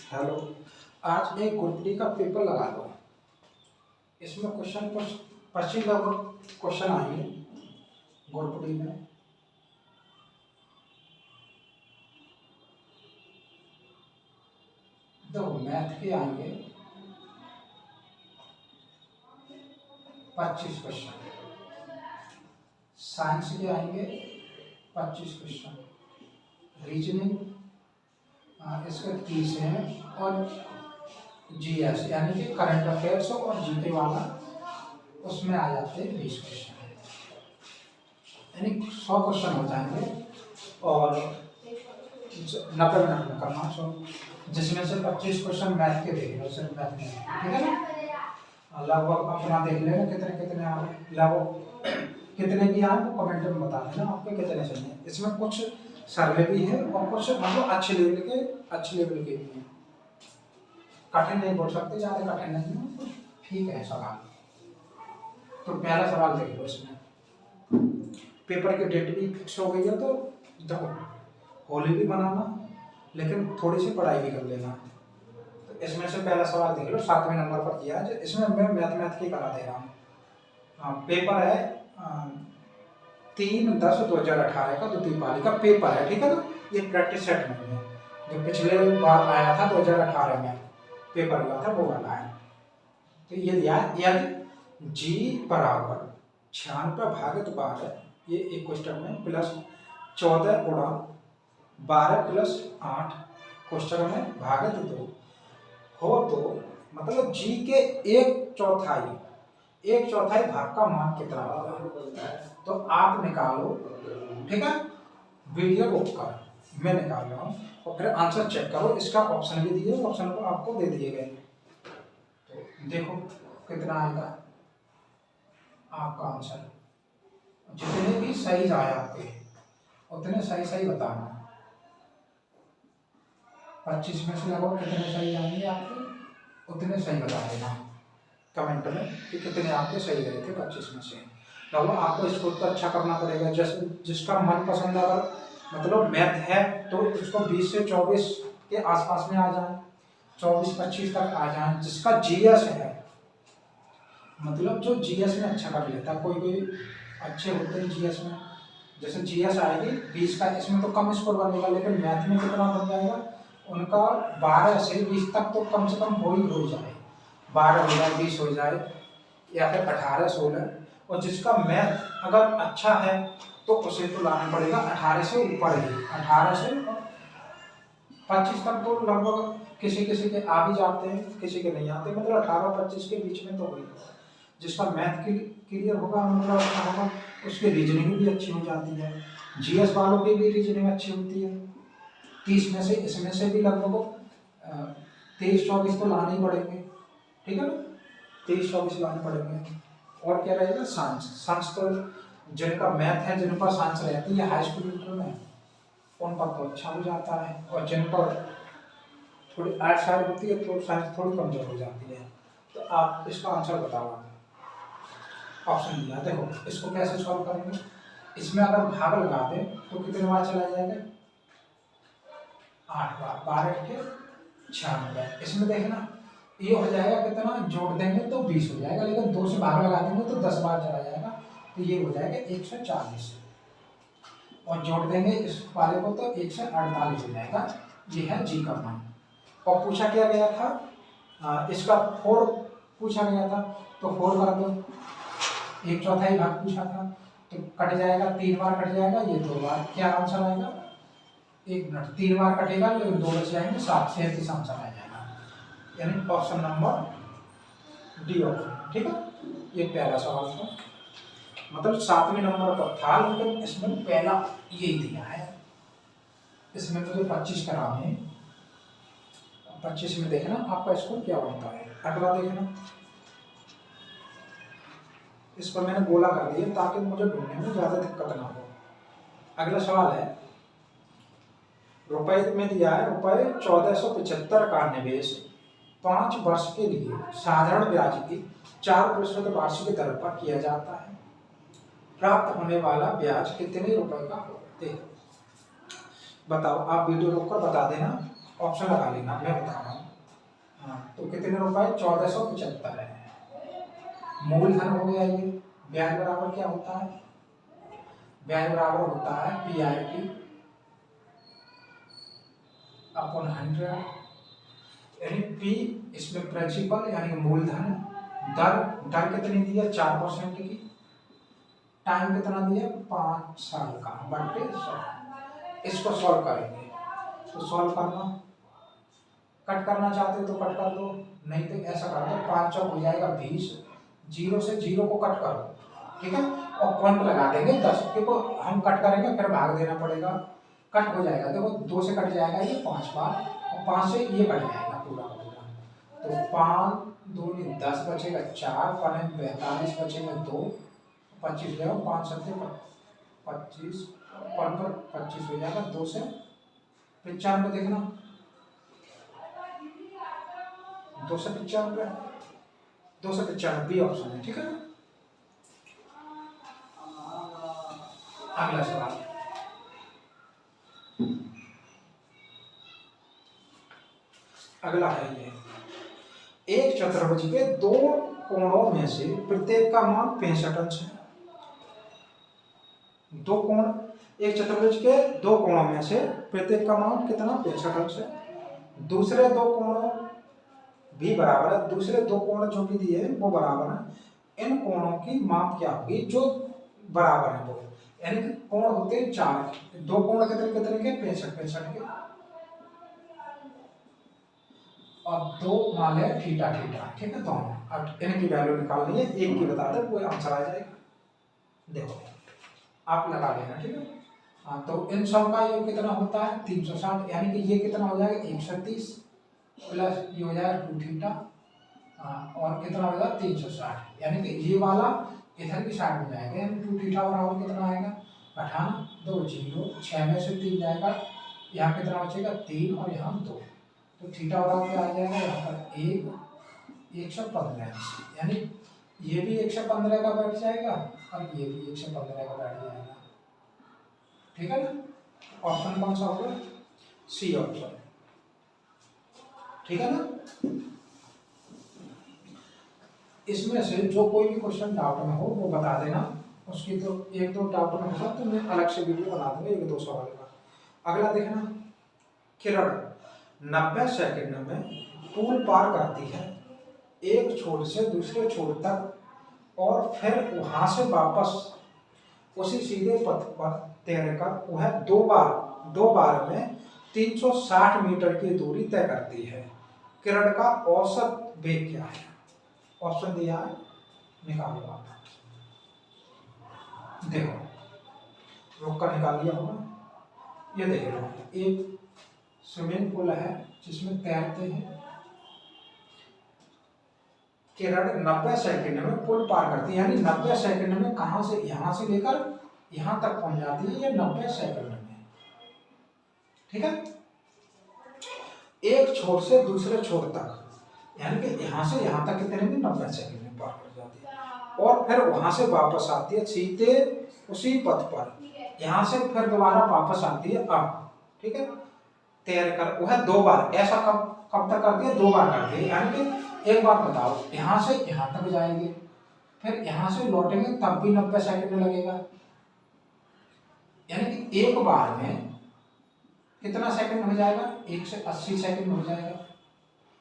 Hello. आज एक group D का पेपर लगा लो। इसमें क्वेश्चन कुछ 25 लगभग क्वेश्चन आएंगे ग्रुप डी में। दो मैथ के आएंगे 25 क्वेश्चन, साइंस के आएंगे 25 क्वेश्चन, रीजनिंग इसके 30 हैं और जीएस यानी कि करंट अफेयर्स और जीके वाला उसमें आ जाते हैं 20 क्वेश्चन, यानी 100 क्वेश्चन हो जाएंगे और 90 मिनट में करना। जिसमें से 25 क्वेश्चन मैथ के देख लो, सिर्फ मैथ में, ठीक है ना। लगभग अपना देख लेना कितने कितने लगभग कितने भी आए वो कमेंट में बता देना आपके कितने चाहिए। इसमें कुछ सरल भी है और कुछ मतलब अच्छे लेवल के भी हैं। कठिन नहीं बोल सकते, ज़्यादा कठिन नहीं है, ठीक है सवाल। तो पहला सवाल देख लो। इसमें पेपर की डेट भी फिक्स हो गई है, तो देखो होली भी बनाना लेकिन थोड़ी सी पढ़ाई भी कर लेना। तो इसमें से पहला सवाल देख लो, 7वें नंबर पर किया है। इसमें मैं मैथ की करा दे रहा हूँ। पेपर है 3/10/2018 का द्वितीय पाली का पेपर है, ठीक है ना। ये प्रैक्टिस सेट नहीं है, जो पिछले बार आया था 2018 में पेपर हुआ था वो वाला है। तो ये दिया यदि जी बराबर 96 भागित 12, ये एक क्वेश्चन में प्लस 14 गुणा 12 प्लस 8 क्वेश्चन में भागित 2 हो, तो मतलब जी के 1/4 भाग का मान कितना होगा। तो आप निकालो, ठीक है। वीडियो रोक कर मैं निकाल रहा हूँ और फिर आंसर चेक करो। इसका ऑप्शन भी दिए, ऑप्शन को आपको दे दिए गए। तो देखो कितना आएगा आपका आंसर। जितने भी सही आए आपके उतने सही बताना। 25 में से लगभग कितने सही आएंगे आपके उतने सही बता देना कमेंट में कि कितने आपके सही गए थे 25 में से। लगभग आपको स्कोर तो अच्छा करना पड़ेगा। जिसका मनपसंद अगर मतलब मैथ है तो उसको 20 से 24 के आसपास में आ जाए, 24-25 तक आ जाए। जिसका जीएस है, मतलब जो जीएस में अच्छा कर लेता है, कोई अच्छे होते हैं जीएस में, जैसे जीएस आएगी 20 का, इसमें तो कम स्कोर बनेगा, लेकिन मैथ में कितना बन जाएगा उनका 12 से 20 तक तो कम से कम हो जाए। 12 हो जाए, 20 हो जाए, या फिर 18-16। और जिसका मैथ अगर अच्छा है तो उसे तो लाना पड़ेगा 18 से ऊपर ही। 18 से 25 तक तो लगभग किसी के आ भी जाते हैं, किसी के नहीं आते, मतलब 18-25 के बीच में तो वही। जिसका मैथ क्लियर होगा, मतलब अच्छा होगा, उसकी रीजनिंग भी अच्छी हो जाती है। जीएस वालों की भी रीजनिंग अच्छी होती है। 30 में से इसमें से भी लगभग 23-24 तो लाने ही पड़ेंगे, ठीक है ना। 23-24 लाने पड़ेंगे। और क्या रहेगा, साइंस तो जिनका मैथ है, जिन पर साइंस रहती है हाई स्कूल में, उन पर तो अच्छा हो जाता है। और जिन पर थोड़ी आर्ट साइड होती है तो साइंस थोड़ी कमजोर हो जाती है। तो आप इसका आंसर बताओ। ऑप्शन दिया, देखो इसको कैसे सॉल्व करेंगे। इसमें अगर भाग लगा दें तो कितने बार चला जाएगा, 8 बार। 12 के 96। इसमें देखना ये हो जाएगा कितना, जोड़ देंगे तो 20 हो जाएगा, लेकिन 2 से भाग लगा देंगे तो 10 बार चला जाएगा, तो ये हो जाएगा 140। और जोड़ देंगे इस वाले को तो 1 से 48 हो जाएगा। ये है जी का मान। और पूछा क्या गया था, इसका 4 पूछा गया था, तो 4 कर दो। 1/4 भाग पूछा था तो कट जाएगा, 3 बार कट जाएगा, ये 2 बार। क्या आंसर आएगा, 1 मिनट, 3 बार कटेगा लेकिन 2 बच जाएंगे, 7 से 37 आंसर आ जाएगा, यानी ऑप्शन नंबर डी ऑप्शन, ठीक है। ये पहला सवाल था, मतलब 7वें नंबर पर था, लेकिन इसमें पहला यही दिया है। इसमें मुझे 25 कराने, 25 में देखना आपका स्कोर क्या बनता है। अगला देखना, इस पर मैंने गोला कर दिया ताकि मुझे ढूंढने में ज्यादा दिक्कत ना हो। अगला सवाल है, रुपए में दिया है, रुपए 1475 का निवेश 5 वर्ष के लिए साधारण ब्याज की 4% वार्षिक दर पर किया जाता है। प्राप्त होने वाला ब्याज कितने रुपए का होगा। देखो बताओ, आप वीडियो रोक कर बता देना ऑप्शन लगा लेना, मैं बता रहा हूँ। हाँ, तो कितने रुपए? 1475 है। मूलधन हो गया ये। ब्याज बराबर क्या होता है? ब्याज बराबर होता है PRT अपॉन 100, यानी P इसमें प्रिंसिपल यानी मूलधन, दर दर कितनी दी है? 4% की, टाइम कितना दिया? 5 साल का, बट्टे 100। इसको सॉल्व करेंगे, तो सॉल्व करना, कट करना चाहते हो तो कट कर दो, नहीं तो ऐसा कर दो, 5 चौक हो जाएगा 20, 0 से 0 को कट कर दो, ठीक है, और पॉइंट लगा देंगे 10। देखो हम कट करेंगे फिर भाग देना पड़ेगा, कट हो जाएगा। देखो 2 से कट जाएगा ये 5 बार, और 5 से ये कट जाएगा पूरा का पूरा, तो 5 2 10 बचेगा 4, 5 42 बचेगा 2, 25 ले 5 7 25, 25 हो जाएगा। 2 से 95 देखना, 2 से 95, 2 से 95 बी ऑप्शन है, ठीक है ना। अगला सवाल, अगला है ये, एक चतुर्भुज के 2 कोणों में से प्रत्येक का मान 65 अंश है। 2 कोण, एक चतुर्भुज के 2 कोणों में से प्रत्येक का मान कितना? 65 अंश है। दूसरे 2 कोणों भी बराबर है, दूसरे 2 कोण जो भी दिए वो बराबर है। इन कोणों की माप क्या होगी जो बराबर है वो, यानी कि कोण होते हैं 4, 2 कोण कितने कितने के? 65 के, और 2 मान है थीटा थीटा, ठीक है। दोनों अब इनकी वैल्यू निकालनी है, एक की बता दे वो आंसर आ जाएगा। देखो आप लगा लेना, ठीक है। हाँ, तो इन सब का ये कितना होता है? 360, यानी कि ये कितना हो जाएगा? 130 प्लस ये हो जाएगा 2 थीटा, और कितना हो जाएगा? 360, यानी कि ये वाला इधर की साइड में जाएगा, यानी 2 थीटा बराबर कितना आएगा? 58, 2 0, 6 में से 3 जाएगा, यहाँ कितना बचेगा? 3, और यहाँ 2, तो थीटा बराबर क्या आ जाएगा? यहाँ पर 115, यानी ये भी 115 का बैठ जाएगा, और ये भी 115 का बैठ जाएगा, ठीक है ना। ऑप्शन कौन सा होगा? सी ऑप्शन, ठीक है ना। इसमें से जो कोई भी क्वेश्चन डाउट में हो वो बता देना, उसकी तो 1-2 डाउट में होगा तो मैं अलग से वीडियो बना दूंगा 1-2 सवाल का। अगला देखना, किरण 90 सेकंड में पुल पार करती है एक छोर से दूसरे छोर तक, और फिर वहां से वापस उसी सीधे पथ पर तैरकर वह दो बार में 360 मीटर की दूरी तय करती है। किरण का औसत वेग क्या है? ऑप्शन दिया है, निकालो आप। देखो रोक कर निकाल लिया होगा, ये देख लो, एक स्विमिंग पूल है जिसमें तैरते हैं। किरण 90 सेकंड में पुल पार करती है, यानी 90 सेकंड में कहां से? यहां से लेकर यहां तक पहुंच जाती है, ये 90 सेकंड में, ठीक है। एक छोर से दूसरे छोर तक, यानी कि यहां से यहां तक कितने में? 90 सेकंड में पार कर जाती है, और फिर वहां से वापस आती है सीधे उसी पथ पर, यहां से फिर दोबारा वापस आती है अब, ठीक है, तैर कर वह 2 बार। ऐसा कब तक करती है? 2 बार करती है, यानी कि एक बार बताओ, यहां से यहां तक जाएंगे, फिर यहां से लौटेंगे तब भी 90 सेकंड लगेगा, यानी कि एक बार में कितना सेकंड हो जाएगा? 180 सेकंड हो जाएगा।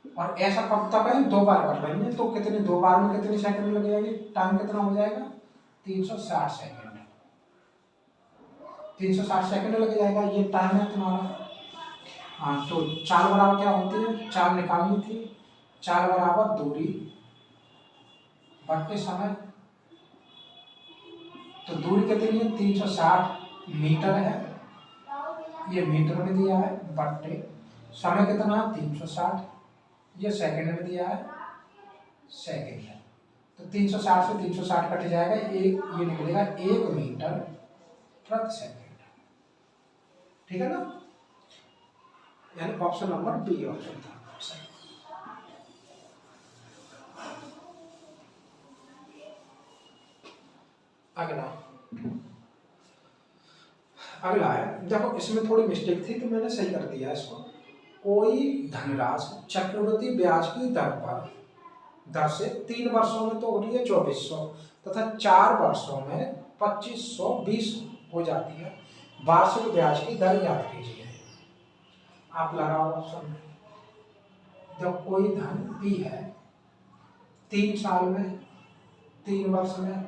और ऐसा कब तक है? 2 बार कर रही है, तो कितने 2 बार में कितने सेकंड लग जाएंगे? टाइम कितना हो जाएगा? 360 सेकंड, 360 सेकंड लग जाएगा, ये टाइम है तुम्हारा। हाँ, तो चाल बराबर क्या होती है? चाल निकालनी थी, चाल बराबर दूरी बट्टे समय, तो दूरी कितनी है? 360 मीटर है, ये मीटर में दिया है, बट्टे समय कितना है? 360, ये सेकंड में दिया है, सेकंड है, तो 360 से 360 कट जाएगा, एक ये निकलेगा 1 मीटर प्रति सेकंड, ठीक है ना। यानी ऑप्शन नंबर बी ऑप्शन था सही। अगला है, देखो इसमें थोड़ी मिस्टेक थी तो मैंने सही कर दिया इसको। कोई धनराशि चक्रवृद्धि ब्याज की दर से 3 वर्षों में तो हो रही है 2400 तथा 4 वर्षों में 2520 हो जाती है। वार्षिक ब्याज की दर ज्ञात कीजिए। आप लगाओ ऑप्शन। जब कोई धन पी है 3 साल में, 3 वर्ष में,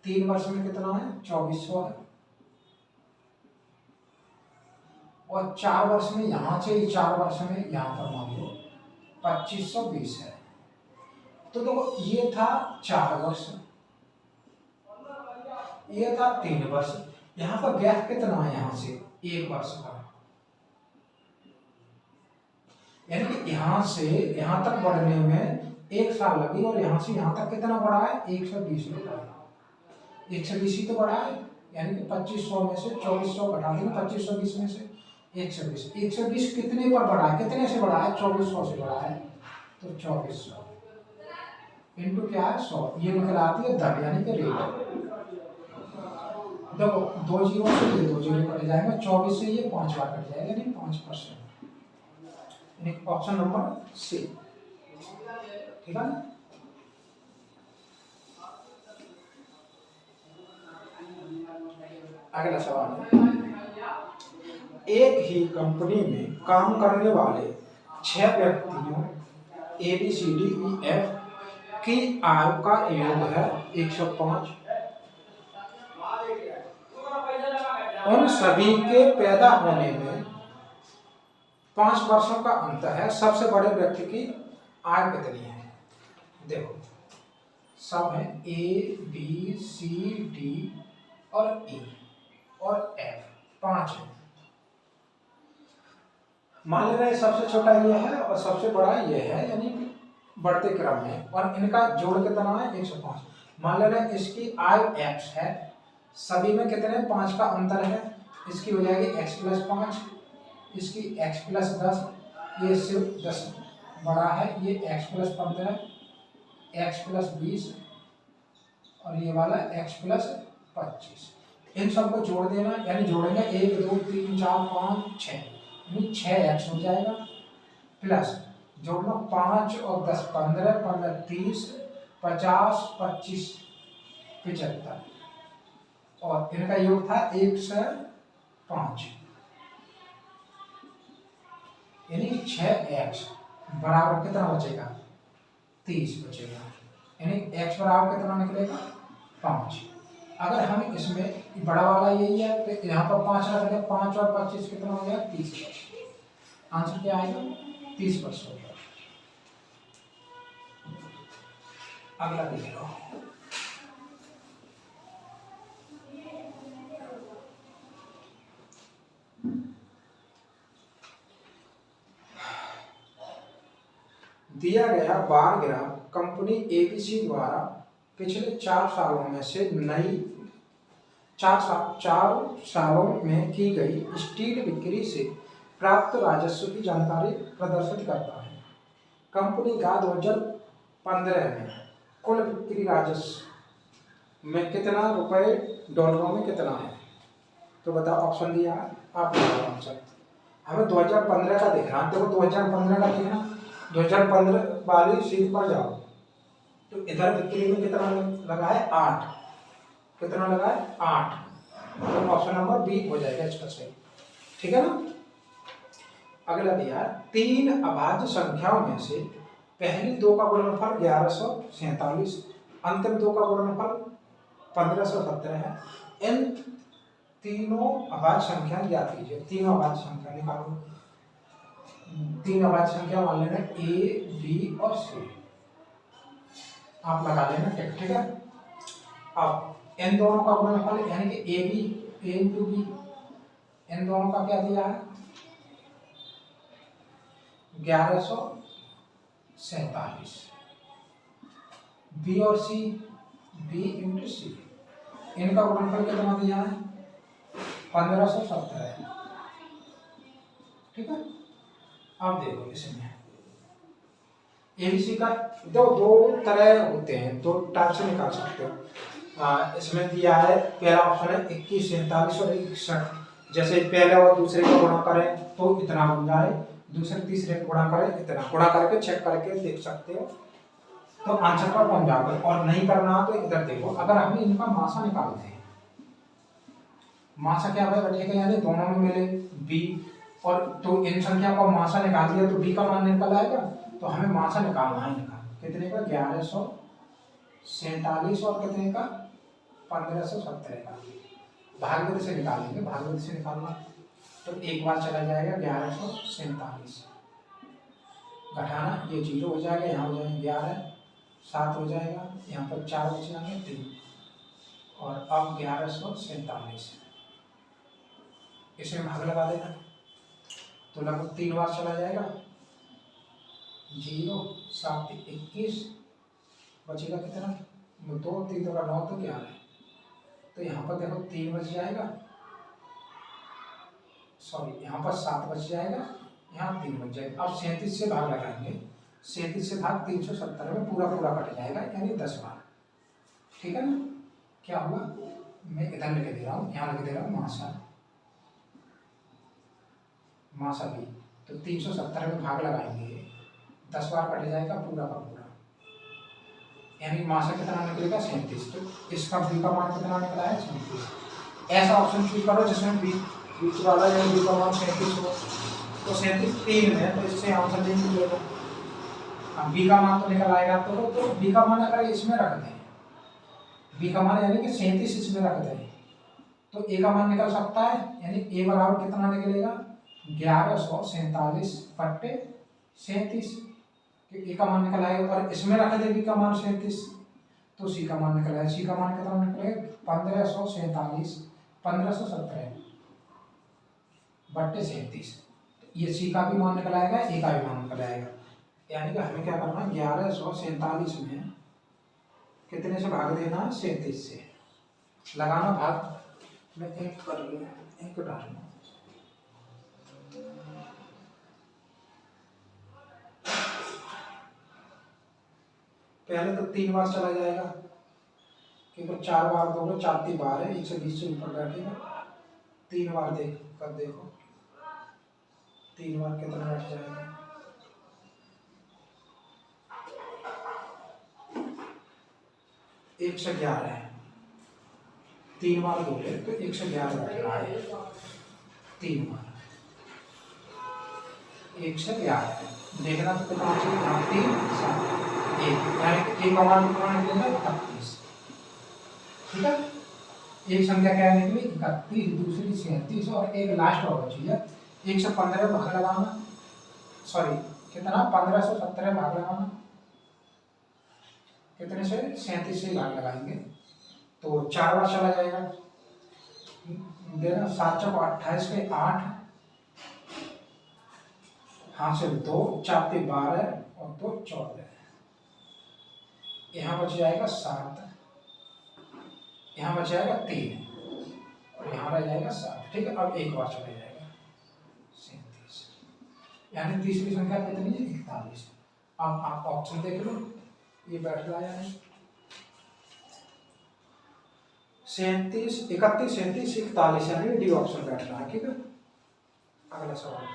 3 वर्ष में कितना है 2400 है, और 4 वर्ष में यहां से 4 वर्ष में यहां पर मान लो 2520 है। तो देखो ये था 4 वर्ष, ये था 3 वर्ष, यहाँ पर गैप कितना है यहाँ से 1 वर्ष का, यानी कि यहाँ से यहाँ तक बढ़ने में 1 साल लगी और यहाँ से यहाँ तक कितना बढ़ा है 120 में बढ़ा, 120 ही तो बढ़ा है, यानी कि 2500 में से 2400 घटा देंगे, 2520 में से 120, 120 कितने पर बढ़ा है, कितने से बढ़ा है 2400 से बढ़ा है, तो 2400 इनटू क्या है 100, ये निकल आती है दर यानी कि रेट। देखो 2 जीरो से ये 2 जीरो कट जाएगा, 24 से ये 5 बार कट जाएगा, यानी 5%। ऑप्शन नंबर सी, ठीक है ना। अगला सवाल है, एक ही कंपनी में काम करने वाले 6 व्यक्तियों ABCDEF की आयु का योग है 105। उन सभी के पैदा होने में 5 वर्षों का अंतर है। सबसे बड़े व्यक्ति की आयु कितनी है? देखो सब है ABCD और E और F, 5 है। मान ले रहे सबसे छोटा ये है और सबसे बड़ा ये है, यानी बढ़ते क्रम में, और इनका जोड़ कितना है 105। मान ले रहे इसकी आयु x है, सभी में कितने 5 का अंतर है, इसकी हो जाएगी x + 5, इसकी x + 10, ये सिर्फ 10 बड़ा है, ये x + 15, x + 20 और ये वाला x + 25। इन सबको जोड़ देना, यानी जोड़ेंगे 1 2 3 4 5 6, यानी 6x हो जाएगा, प्लस जोड़ लो 5 और 10 15, 15 30, 50 25 75, और इनका योग था 1 से 5, यानी 6x बराबर कितना बचेगा 30 बचेगा, यानी x बराबर कितना निकलेगा 5। अगर हम इसमें बड़ा वाला यही है तो यहाँ पर 5 रख दें, 5 और 25 कितना हो गया 30। आंसर क्या आएगा 30% होगा। अगला देख लो, दिया गया बार ग्राफ कंपनी ABC द्वारा पिछले 4 सालों में से नई 4 सालों में की गई स्टील बिक्री से प्राप्त राजस्व की जानकारी प्रदर्शित करता है। कंपनी का 2015 में कुल बिक्री राजस्व में कितना रुपए डॉलरों में कितना है? तो बताओ, ऑप्शन दिया है, आप बताओ आंसर। हमें 2015 का देखना, देखो 2015 का देखना, 2015 वाली शीट पर जाओ तो इधर बिक्री में कितना लगा है 8, कितना लगा है 8, तो ऑप्शन नंबर बी हो जाएगा इसका सही, ठीक है ना। अगला दिया है 3 अभाज्य संख्याओं में से पहली 2 का गुणनफल 1147, अंतिम 2 का गुणनफल 1517 है। इन तीनों अभाज्य संख्या ज्ञात कीजिए। तीनों अभाज्य संख्या निकालो, 3 अभाज्य संख्या मान लेना A, B और C, आप लगा लेना, ठीक है। अब इन दोनों का गुणनफल यानी कि A into B, इन दोनों का क्या दिया है 1147, B और C, B into C, इनका गुणनफल कितना दिया है 1517 है, ठीक है। अब देखो इसमें ABC का दो तरह होते हैं, 2 टाइप से निकाल सकते हो। इसमें दिया है पहला ऑप्शन है 21, 47 और 61, जैसे पहले और दूसरे का गुणा करें तो इतना बन जाए, दूसरे तीसरे का गुणा करें इतना, गुणा करके चेक करके देख सकते हो तो आंसर पर पहुंच जाओगे। और नहीं करना तो इधर देखो, अगर हम इनका मासा निकालते हैं, मासा क्या भाई बैठेगा, यानी दोनों में मिले बी, और तो इन संख्या का मासा निकाल दिया तो बी का मान निकल आएगा। तो हमें मासा निकालना है इनका, कितने का 1147 और कितने का 1517 का। भागवत से निकालेंगे, भागवत से निकालना तो एक बार चला जाएगा 1147, घटाना ये 0 हो जाएगा, यहाँ हो जाएगा 11, 7 हो जाएगा, यहाँ पर 4 बच जाएंगे 3, और अब 1147 इसमें भाग लगा देना तो लगभग 3 बार चला जाएगा, 0 7 21, बचेगा कितना 2, 3 2 9 तो 11, तो यहाँ पर देखो 3 बच जाएगा, सॉरी यहाँ पर 7 बच जाएगा, यहाँ 3 बच जाएगा। अब 37 से भाग लगाएंगे, 37 से भाग 370 में पूरा पूरा कट जाएगा, यानी 10 बार, ठीक है ना। क्या हुआ, मैं इधर लिख दे रहा हूँ, यहाँ लिख दे रहा हूँ मासा भी, तो 370 में भाग लगाएंगे, 10 बार कट जाएगा पूरा का पूरा, यानी मासा कितना निकलेगा 37। तो इसका बी का मान कितना निकला है 37। ऐसा ऑप्शन चूज करो जिसमें बीच वाला या बी का मान 37 हो, तो 37 3 है तो इससे आंसर नहीं मिलेगा। अब बी का मान तो निकल आएगा, तो बी का मान अगर इसमें रख दें, बी का मान यानी कि 37 इसमें रख दें तो ए का मान निकल सकता है, यानी ए बराबर कितना निकलेगा 1147 बट्टे 37, ए का मान निकल आएगा, और इसमें रख दे बी का मान 37 तो सी का मान निकल आएगा, सी का मान कितना निकलेगा 1547 1517 बट्टे 37, ये सी का भी मान निकल आएगा, ए का भी मान निकल आएगा। यानी कि हमें क्या करना है 1147 में कितने से भाग देना है 37 से, लगाना भाग, मैं एक कर लिया, एक डालना, पहले तो 3 बार चला जाएगा, क्योंकि 4 बार दोगे 4 3 बार है, 120 से ऊपर बैठेगा, 3 बार देख कर देखो 3 बार कितना बैठ जाएगा, 111 है, 3 बार दोगे तो 111 बैठ रहा है, 3 बार 111 देखना तो कितना चाहिए 3 7 1, यानी एक का मान कितना निकलेगा 31, ठीक है। एक संख्या क्या निकली 31, दूसरी 37 और एक लास्ट और बची है 115 भाग लगाना, सॉरी कितना 1517 भाग लगाना, कितने से 37 से भाग लगाएंगे तो 4 बार चला जाएगा, देना 7 चौक 28 के 8, हाँ से 2 4 3 12 और 2 14, यहाँ बच जाएगा 7, यहाँ बच जाएगा 3 और यहाँ रह जाएगा 7, ठीक है। अब एक बार चला जाएगा 37, यानी तीसरी संख्या कितनी है 41। अब आप ऑप्शन देख लो, ये बैठ रहा है 37 31 37 41, यानी डी ऑप्शन बैठ रहा है, ठीक है। अगला सवाल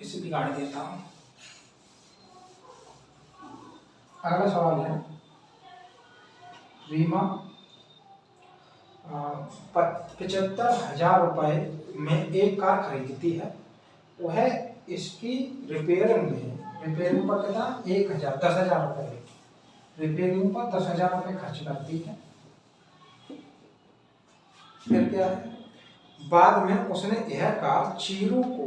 इसे बिगाड़ देता हूं। अगला सवाल है, रीमा 75,000 रुपए में एक कार खरीदती है, वह इसकी रिपेयरिंग पर कितना 10,000 रुपए, रिपेयरिंग पर 10,000 रुपए खर्च करती है। फिर क्या है, बाद में उसने यह कार चीरू को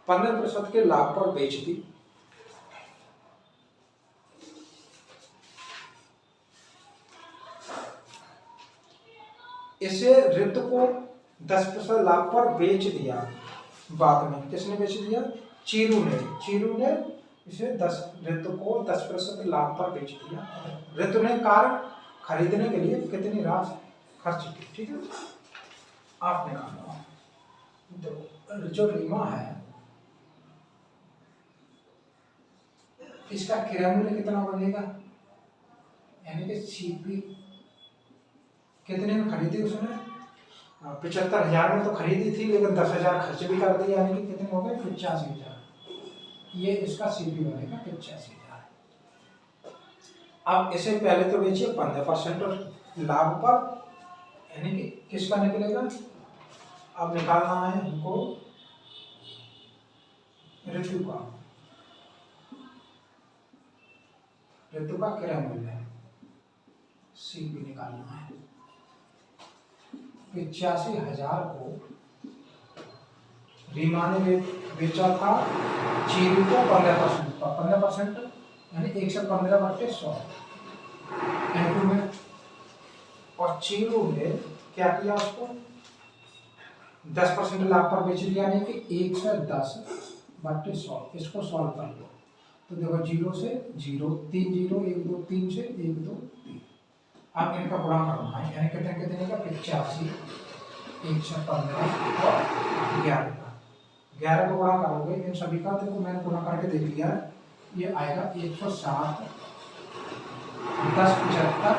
15% के लाभ पर बेच दी। इसे ऋतु को 10% लाभ पर बेच दिया, बाद में किसने बेच दिया चीरू ने इसे ऋतु को 10% लाभ पर बेच दिया। ऋतु ने कार खरीदने के लिए कितनी राशि खर्च की, ठीक है। आपने कहा जो रीमा है इसका किराया मूल्य कितना बनेगा, यानी कि सीपी कितने में खरीदी उसने? 75,000 में तो खरीदी थी, लेकिन 10,000 खर्च भी कर दिया, यानी कि कितने हो गए? 85,000। ये इसका सीपी बनेगा 85,000। अब इसे पहले तो बेचिए 15% लाभ पर, यानी कि किसका निकलेगा? अब निकालना है हमको ऋतु का, ऋतु का क्रय मूल्य सीपी निकालना है। 85,000 को रीमा ने बेचा था चीरू को 15% पर, 15% यानी 115/100 N2 में, और चीरू ने क्या किया? उसको 10% लाभ पर बेच दिया, यानी कि 110/100। इसको सॉल्व कर लो तो देखो 0 से 0, 3 0, 1 2 3 से 1 2 3। अब इनका गुणा करना है, यानी कितने कितने का? 85, 115 और 11 का। 11 को गुणा करोगे इन सभी का, देखो मैंने गुणा करके देख लिया, ये आएगा 107, 10 75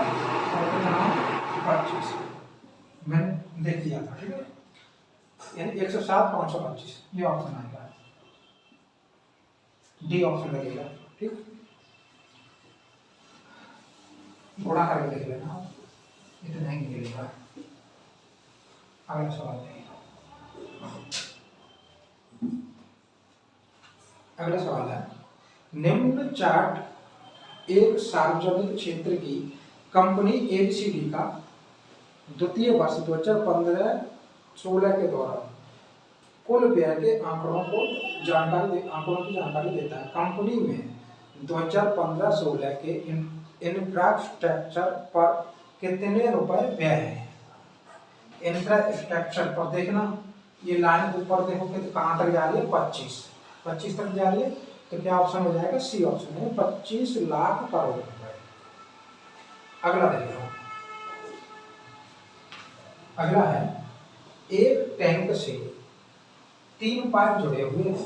और कितना? 25। मैंने देख लिया था, ठीक है, यानी 107 525 ये ऑप्शन आएगा, डी ऑप्शन लगेगा। ठीक, गुणा करके देख लेना, इतना ही मिलेगा। अगला सवाल है, अगला सवाल है, निम्न चार्ट एक सार्वजनिक क्षेत्र की कंपनी एबीसीडी का द्वितीय वर्ष 2015-16 के दौरान कुल व्यय के आंकड़ों की जानकारी देता है। कंपनी में 2015-16 के इंफ्रास्ट्रक्चर पर कितने रुपए व्यय है? इंफ्रास्ट्रक्चर पर देखना, ये लाइन ऊपर देखो कि कहाँ तक जा रही है? 25 तक जा रही है, तो क्या ऑप्शन हो जाएगा? सी ऑप्शन है, 25 लाख करोड़ रुपए। अगला देखो, अगला है, एक टैंक से 3 पाइप जुड़े हुए हैं।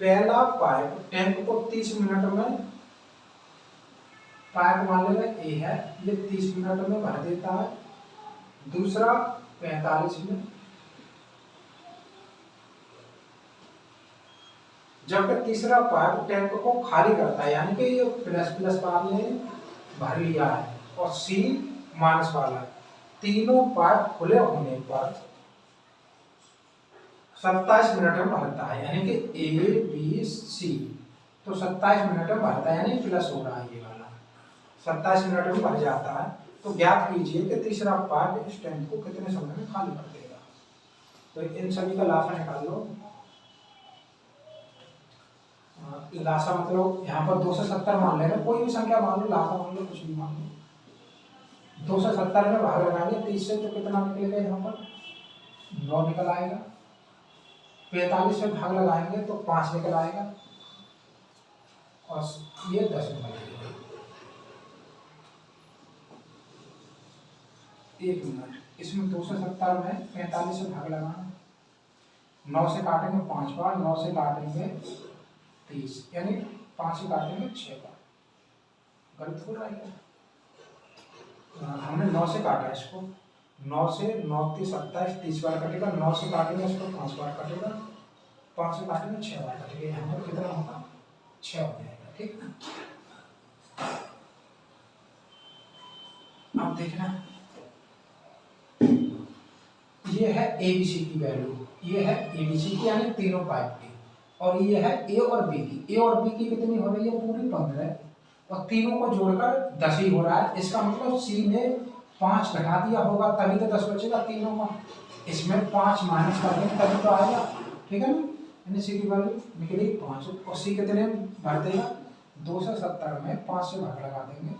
पहला पाइप टैंक को 30 मिनट में, पाइप मान लेना ए है, ये 30 मिनट में भर देता है, दूसरा 45 में, जबकि तीसरा पाइप टैंक को खाली करता है, यानी कि ये प्लस वाले ने भर लिया है और सी माइनस वाला है। तीनों पाइप खुले होने पर 27 मिनट में भरता है, यानी कि ए बी सी, तो 27 मिनट में भरता है, यानी प्लस हो रहा है ये वाला, 27 मिनट में भर जाता है। तो ज्ञात कीजिए कि तीसरा पाइप इस टैंक को कितने समय में खाली कर देगा। तो इन सभी का लासा निकाल लो। लासा मतलब यहाँ पर 270 मान लेना, कोई भी संख्या मान लो, लासा मान लो, कुछ भी मान लो। 270 में भाग लगाएंगे 30 से, तो कितना निकलेगा? यहाँ पर 9 निकल आएगा। 45 में भाग लगाएंगे तो 5 निकल आएगा, और ये 10 निकल आएगा। 1 मिनट, इसमें 270 में 45 से भाग लगाना, 9 से काटेंगे 5 बार, 9 से काटेंगे 30, यानी 5 से काटेंगे 6 बार। गलत हो रहा है, हमने 9 से काटा इसको, 9 से 9 30 27 30 बार कटेगा, 9 से काटेंगे इसको 5 बार कटेगा, 5 से काटेंगे 6 बार कटेगा, यहाँ पर कितना होगा? 6 हो जाएगा। ठीक है, अब देखना, ये है एबीसी की वैल्यू, ये है एबीसी की यानी तीनों पाइप की, और ये है ए और बी की। ए और बी की कितनी हो रही है? पूरी 15, और तीनों को जोड़कर 10 ही हो रहा है। इसका मतलब सी ने 5 घटा दिया होगा, तभी तो 10 बचेगा तीनों का। इसमें 5 माइनस कर देंगे तभी तो आएगा, ठीक है ना, यानी सी की वैल्यू निकली 5, और सी कितने भर देगा? 270 में 5 से भाग लगा देंगे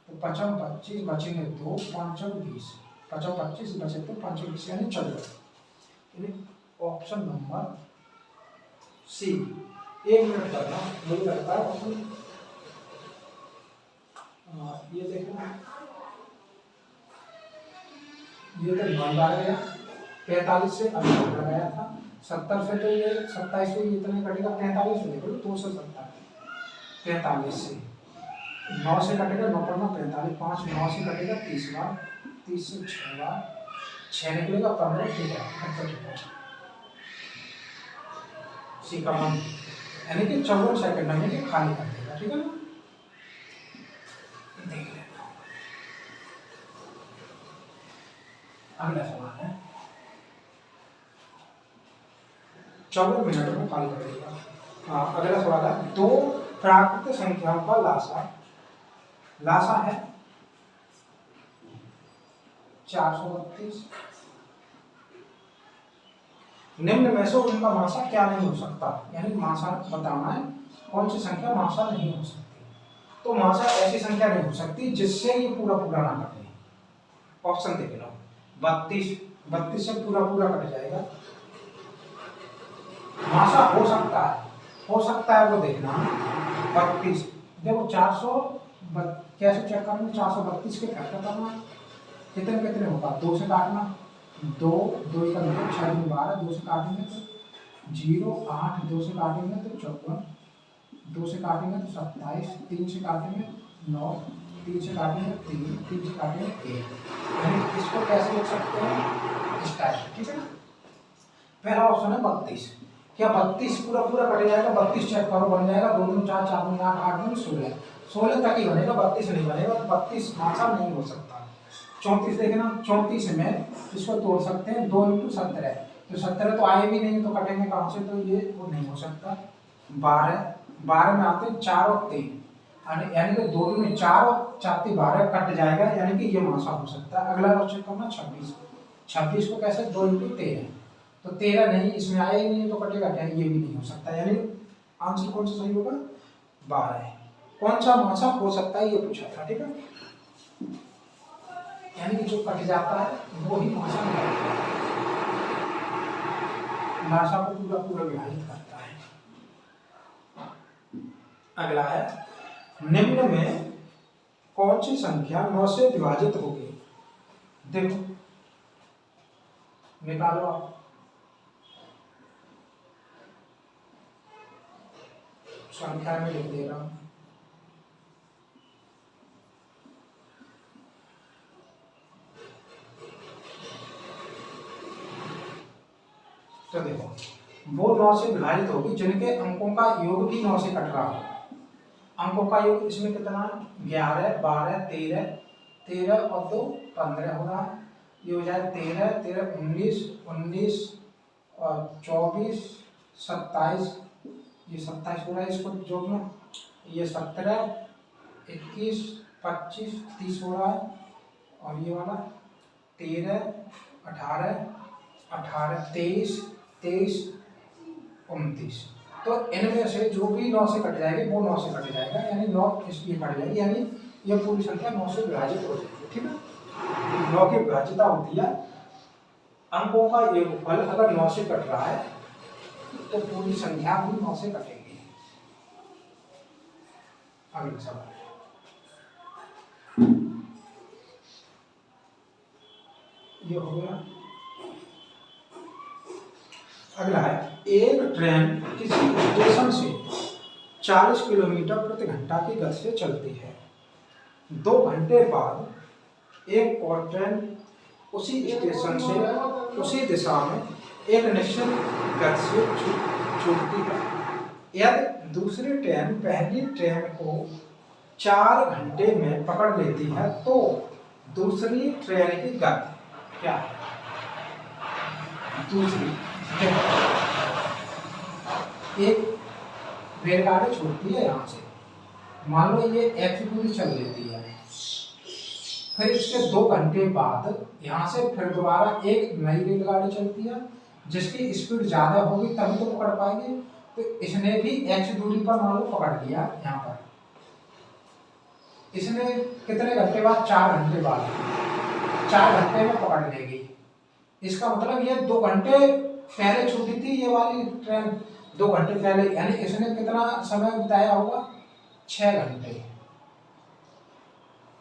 तो 55 25 बचेंगे 2, 5 और 20, 55 25 बचे तो 5 और 20 यानी 14। Option number C. 1 मिनट करना, मुझे लगता है ऑप्शन, ये देखना, ये तो 9 बार गया, 45 से अभी लगाया था, 70 से तो ये 27 से इतने कटेगा, 45 से देखो 270, 45 से 9 से कटेगा, 9 पर 9 45, 5 9 से कटेगा 30 बार, 30 से 6 बार 6 निकलेगा 15, ठीक है 68 सी का मान यानी कि 54 सेकंड में ये खाली कर देगा, ठीक है ना। देख लेना अगला सवाल है 54 मिनट में खाली कर देगा। अगला सवाल है दो प्राकृत संख्याओं का लासा है 432, निम्न में से उनका मासा क्या नहीं हो सकता, यानी मासा बताना है कौन सी संख्या मासा नहीं हो सकती। तो मासा ऐसी संख्या नहीं हो सकती जिससे ये पूरा पूरा ना कटे। ऑप्शन देख लो 32 से पूरा पूरा कट जाएगा। मासा हो सकता है वो देखना 32, देखो 400 कैसे चेक करना, 432 के फैक्टर करना, कितने कितने होगा 2 से काटना, 2 2 का मतलब 6 में 12, 2 से काटेंगे तो 0, 8 2 से काटेंगे तो 54, 2 से काटेंगे तो 27, 3 से काटेंगे 9, 3 से काटेंगे 3, 3 से काटेंगे 1। यानी इसको कैसे लिख सकते हैं इस टाइप, ठीक है ना। पहला ऑप्शन है 32, क्या 32 पूरा पूरा कट जाएगा, 32 चेक करो बन जाएगा, 2 दूनी 4, 4 दूनी 8, 8 दूनी 16, 16 तक ही बनेगा, 32 नहीं बनेगा, तो 32 मासा नहीं हो सकता। 34 देखना, 34 में इसको तोड़ सकते हैं 2 × 17, तो 17 तो आए भी नहीं तो कटेंगे कहाँ से, तो ये वो नहीं हो सकता। 12 में आते हैं 4 और 3, यानी कि 2 में 4 और 4 12 कट जाएगा, यानी कि ये मासा हो सकता है। अगला क्वेश्चन करना 26 को कैसे 2 × 13, तो 13 नहीं, इसमें आया ही नहीं तो कटेगा क्या, ये भी नहीं हो सकता, यानी आंसर कौन सा सही होगा 12 है। कौन सा मासा हो सकता है ये पूछा था, ठीक है, यानी कि जो कट जाता है वो ही मासा नहीं, मासा को पूरा पूरा विभाजित करता है। अगला है निम्न में कौन सी संख्या 9 से विभाजित होगी, देखो निकालो आप, संख्या में लिख दे रहा हूं। तो देखो वो 9 से विभाजित होगी जिनके अंकों का योग भी 9 से कट रहा हो। अंकों का योग इसमें कितना 11 12 13 और 2 15 हो रहा है, ये हो जाए 13 13 19 और 24 27, ये 27 हो रहा है, इसको जोड़ना, ये 17 21 25 30 हो रहा है, और ये वाला 13 18 23 29। तो इनमें से जो भी 9 से कट जाएगी वो 9 से कट जाएगा, यानी 9 इसलिए कट जाएगी, यानी ये पूरी संख्या 9 से विभाजित हो जाएगी, ठीक है। 9 की विभाज्यता होती है अंकों का योगफल अगर 9 से कट रहा है तो पूरी संख्या भी 9 से कटेगी। अगला सवाल ये हो गया। अगला है एक ट्रेन किसी स्टेशन से 40 किलोमीटर प्रति घंटा की गति से चलती है, 2 घंटे बाद एक और ट्रेन उसी स्टेशन से उसी दिशा में एक निश्चित गति से छूटती है। यदि दूसरी ट्रेन पहली ट्रेन को 4 घंटे में पकड़ लेती है तो दूसरी ट्रेन की गति क्या है। दूसरी एक रेलगाड़ी छूटती है यहाँ से, मान लो ये x दूरी चल लेती है, फिर इसके 2 घंटे बाद यहाँ से फिर दोबारा एक नई रेलगाड़ी चलती है जिसकी स्पीड ज्यादा होगी तभी तो पकड़ पाएंगे। तो इसने भी x दूरी पर मान लो पकड़ लिया, यहाँ पर इसने कितने घंटे बाद 4 घंटे बाद 4 घंटे में पकड़ लेगी। इसका मतलब ये 2 घंटे पहले छूटी थी ये वाली ट्रेन, 2 घंटे पहले, यानी इसने कितना समय बिताया होगा 6 घंटे।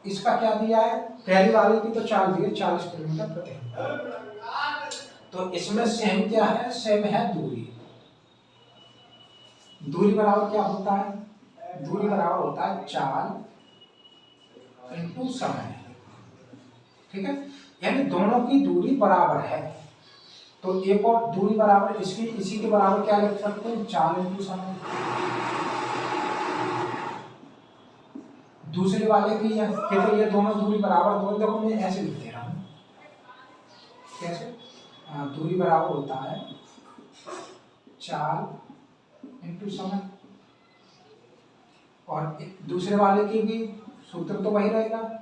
इसका क्या दिया है, पहली वाली की तो चाल दिए 40 किलोमीटर प्रति घंटा, तो इसमें सेम क्या है, सेम है दूरी। दूरी बराबर क्या होता है, दूरी बराबर होता है चाल इंटू समय, ठीक है, यानी दोनों की दूरी बराबर है। तो एक और दूरी बराबर इसकी इसी के बराबर क्या लिख सकते हैं, 4 इंटू समय। दूसरे वाले की है केवल ये दोनों दूरी बराबर, दोनों देखो मैं ऐसे लिख दे रहा हूँ, कैसे दूरी बराबर होता है 4 इंटू समय, और दूसरे वाले की भी सूत्र तो वही रहेगा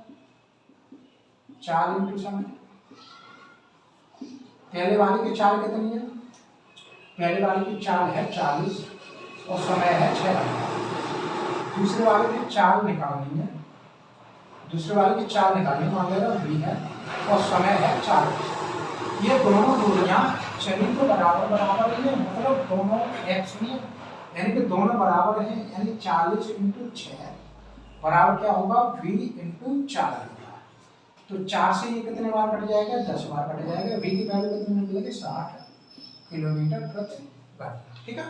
4 इंटू समय। पहले वाले की चाल कितनी है, पहले वाले की चाल है 40 और समय है 6 घंटा। दूसरे वाले की चाल निकालनी है, दूसरे वाले की चाल निकालनी मान लेगा v है और समय है 40। ये दोनों दूरियां चली तो बराबर बराबर ही है, मतलब दोनों x में, यानी कि दोनों बराबर हैं, यानी 40 इंटू 6 बराबर क्या होगा v इंटू 4 होगा। तो 4 से ये कितने बार कट जाएगा, 10 बार कट जाएगा। v की वैल्यू कितनी निकलेगी, 60 किलोमीटर प्रति घंटा। ठीक है,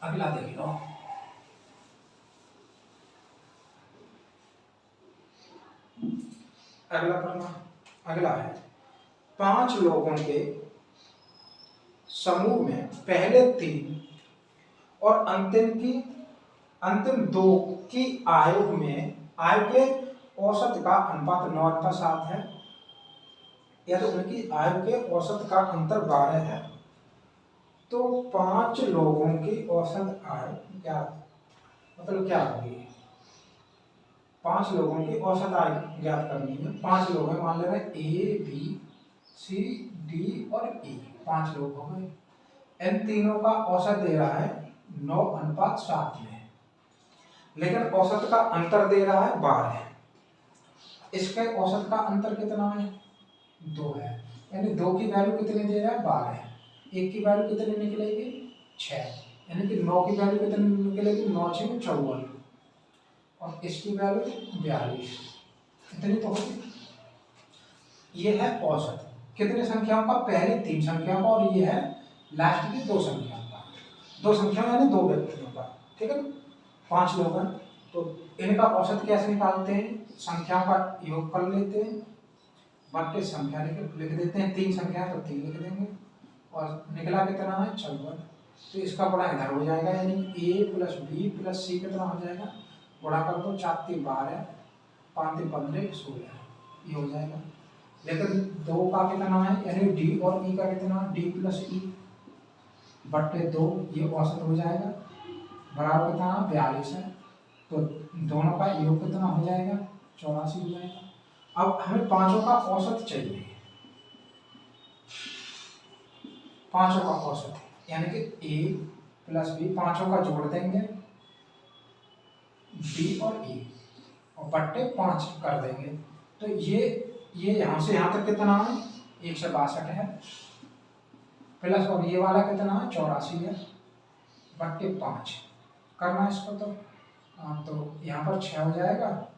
अगला देख लो। अगला पढ़ना, अगला है 5 लोगों के समूह में पहले 3 और अंतिम 2 की आयु के औसत का अनुपात 9:7 है, या तो उनकी आयु के औसत का अंतर 12 है। तो 5 लोगों की औसत आयु क्या, मतलब क्या होगी, 5 लोगों की औसत आयु ज्ञात करनी है। 5 लोग हैं, मान ले रहे ए बी सी डी और ई, 5 लोग हो गए। इन तीनों का औसत दे रहा है 9:7 में, लेकिन औसत का अंतर दे रहा है 12। इसके औसत का अंतर कितना है, 2 है, यानी 2 की वैल्यू कितनी दे रहा है, 12। एक की वैल्यू कितनी निकलेगी, 6, यानी कि 9 की वैल्यू कितनी निकलेगी, 9 6 54, और इसकी वैल्यू 42, इतनी तो होगी। ये है औसत कितने संख्याओं का, पहले 3 संख्याओं का, और ये है लास्ट की 2 संख्याओं का, 2 संख्याओं यानी 2 व्यक्तियों का। ठीक है, 5 लोग हैं, तो इनका औसत कैसे निकालते हैं, संख्याओं का योग कर लेते हैं, बट्टे संख्या लिख देते हैं, 3 संख्या तो 3 लिख देंगे, और निकला कितना है 54। तो इसका गुणा इधर हो जाएगा, यानी a प्लस बी प्लस सी कितना हो जाएगा, गुणा कर दो, 4 3 12, 5 3 15 16, ये हो जाएगा। लेकिन 2 का कितना है, यानी d और e का कितना, d प्लस ई बट्टे 2, ये औसत हो जाएगा, बराबर कितना 42 है। तो दोनों का योग कितना हो जाएगा, 84 हो जाएगा। अब हमें पांचों का औसत चाहिए, पांचों का औसत, यानी कि a प्लस बी, पांचों का जोड़ देंगे b और e, और बट्टे 5 कर देंगे। तो ये यहाँ से यहाँ तक कितना है, 162 है, प्लस और ये वाला कितना है, 84 है, बट्टे 5 करना है इसको। तो यहाँ पर 6 हो जाएगा,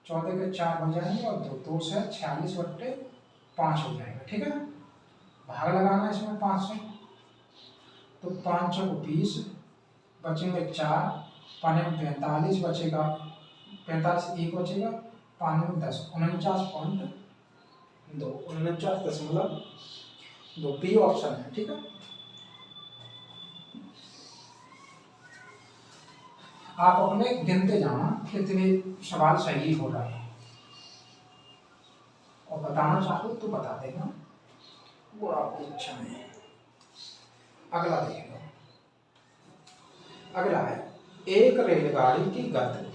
14 के 4 हो जाएंगे, और 2 से 46 बट्टे 5 हो जाएगा। ठीक है, भाग लगाना है इसमें 5 से, तो 5 चौक 20, बचेंगे 4, पाने में 45 बचेगा, 45 1 बचेगा, पाने में 10, 49.2, 49.2, बी ऑप्शन है। ठीक है, आप अपने गिनते जाना कितने सवाल सही हो रहे हैं, और बताना चाहो तो बता देना, वो आपको अच्छा है। अगला देखिए, अगला है एक रेलगाड़ी की गति